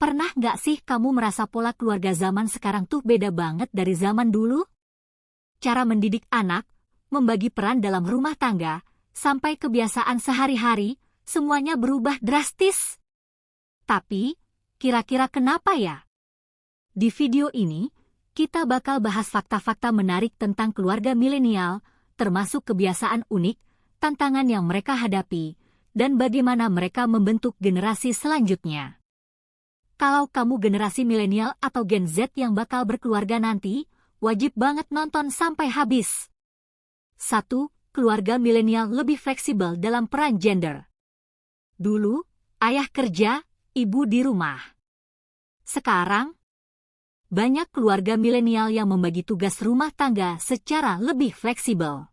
Pernah nggak sih kamu merasa pola keluarga zaman sekarang tuh beda banget dari zaman dulu? Cara mendidik anak, membagi peran dalam rumah tangga, sampai kebiasaan sehari-hari, semuanya berubah drastis. Tapi, kira-kira kenapa ya? Di video ini, kita bakal bahas fakta-fakta menarik tentang keluarga milenial, termasuk kebiasaan unik, tantangan yang mereka hadapi, dan bagaimana mereka membentuk generasi selanjutnya. Kalau kamu generasi milenial atau Gen Z yang bakal berkeluarga nanti, wajib banget nonton sampai habis. 1. Keluarga milenial lebih fleksibel dalam peran gender. Dulu, ayah kerja, ibu di rumah. Sekarang, banyak keluarga milenial yang membagi tugas rumah tangga secara lebih fleksibel.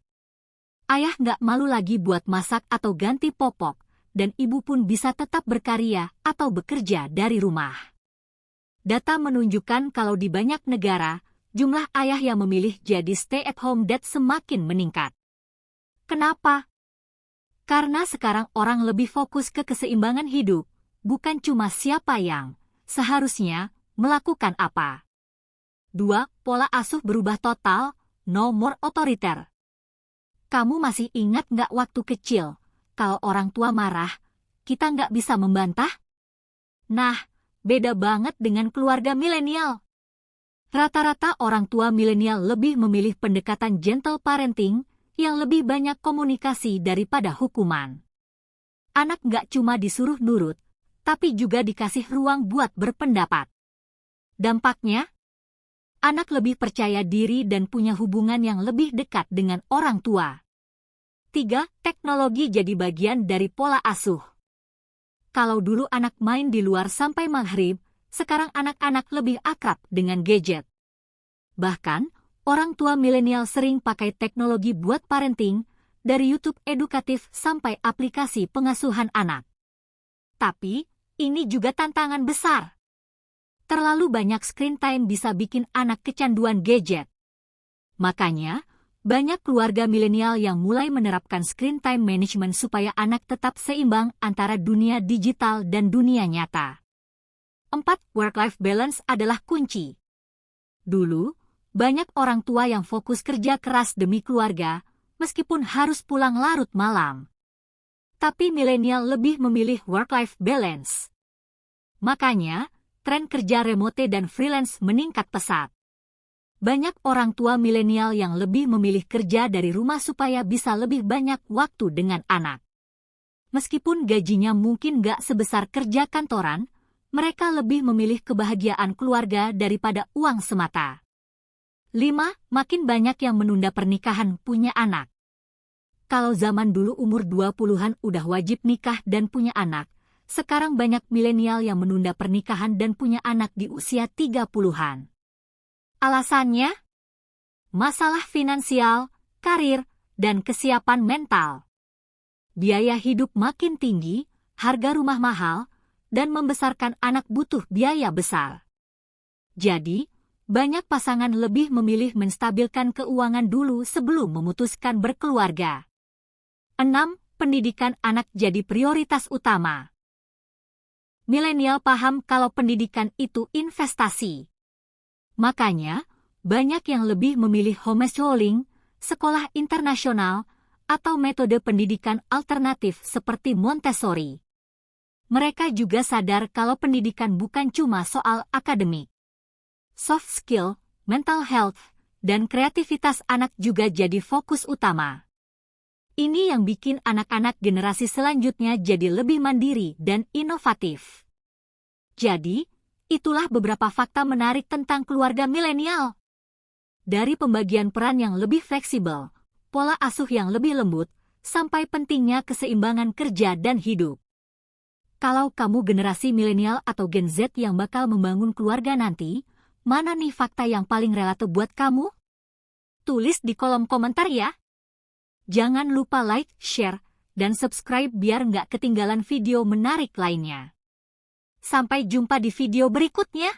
Ayah nggak malu lagi buat masak atau ganti popok, dan ibu pun bisa tetap berkarya atau bekerja dari rumah. Data menunjukkan kalau di banyak negara, jumlah ayah yang memilih jadi stay-at-home dad semakin meningkat. Kenapa? Karena sekarang orang lebih fokus ke keseimbangan hidup, bukan cuma siapa yang seharusnya melakukan apa. 2. Pola asuh berubah total, no more otoriter. Kamu masih ingat nggak waktu kecil, kalau orang tua marah, kita nggak bisa membantah? Nah, beda banget dengan keluarga milenial. Rata-rata orang tua milenial lebih memilih pendekatan gentle parenting yang lebih banyak komunikasi daripada hukuman. Anak nggak cuma disuruh nurut, tapi juga dikasih ruang buat berpendapat. Dampaknya, anak lebih percaya diri dan punya hubungan yang lebih dekat dengan orang tua. 3. Teknologi jadi bagian dari pola asuh. Kalau dulu anak main di luar sampai maghrib, sekarang anak-anak lebih akrab dengan gadget. Bahkan, orang tua milenial sering pakai teknologi buat parenting, dari YouTube edukatif sampai aplikasi pengasuhan anak. Tapi, ini juga tantangan besar. Terlalu banyak screen time bisa bikin anak kecanduan gadget. Makanya, banyak keluarga milenial yang mulai menerapkan screen time management supaya anak tetap seimbang antara dunia digital dan dunia nyata. 4. Work-life balance adalah kunci. Dulu, banyak orang tua yang fokus kerja keras demi keluarga, meskipun harus pulang larut malam. Tapi milenial lebih memilih work-life balance. Makanya, tren kerja remote dan freelance meningkat pesat. Banyak orang tua milenial yang lebih memilih kerja dari rumah supaya bisa lebih banyak waktu dengan anak. Meskipun gajinya mungkin gak sebesar kerja kantoran, mereka lebih memilih kebahagiaan keluarga daripada uang semata. 5. Makin banyak yang menunda pernikahan punya anak. Kalau zaman dulu umur 20-an udah wajib nikah dan punya anak, sekarang banyak milenial yang menunda pernikahan dan punya anak di usia 30-an. Alasannya? Masalah finansial, karir, dan kesiapan mental. Biaya hidup makin tinggi, harga rumah mahal, dan membesarkan anak butuh biaya besar. Jadi, banyak pasangan lebih memilih menstabilkan keuangan dulu sebelum memutuskan berkeluarga. 6. Pendidikan anak jadi prioritas utama. Milenial paham kalau pendidikan itu investasi. Makanya, banyak yang lebih memilih homeschooling, sekolah internasional, atau metode pendidikan alternatif seperti Montessori. Mereka juga sadar kalau pendidikan bukan cuma soal akademik. Soft skill, mental health, dan kreativitas anak juga jadi fokus utama. Ini yang bikin anak-anak generasi selanjutnya jadi lebih mandiri dan inovatif. Jadi, itulah beberapa fakta menarik tentang keluarga milenial. Dari pembagian peran yang lebih fleksibel, pola asuh yang lebih lembut, sampai pentingnya keseimbangan kerja dan hidup. Kalau kamu generasi milenial atau Gen Z yang bakal membangun keluarga nanti, mana nih fakta yang paling relate buat kamu? Tulis di kolom komentar ya. Jangan lupa like, share, dan subscribe biar nggak ketinggalan video menarik lainnya. Sampai jumpa di video berikutnya.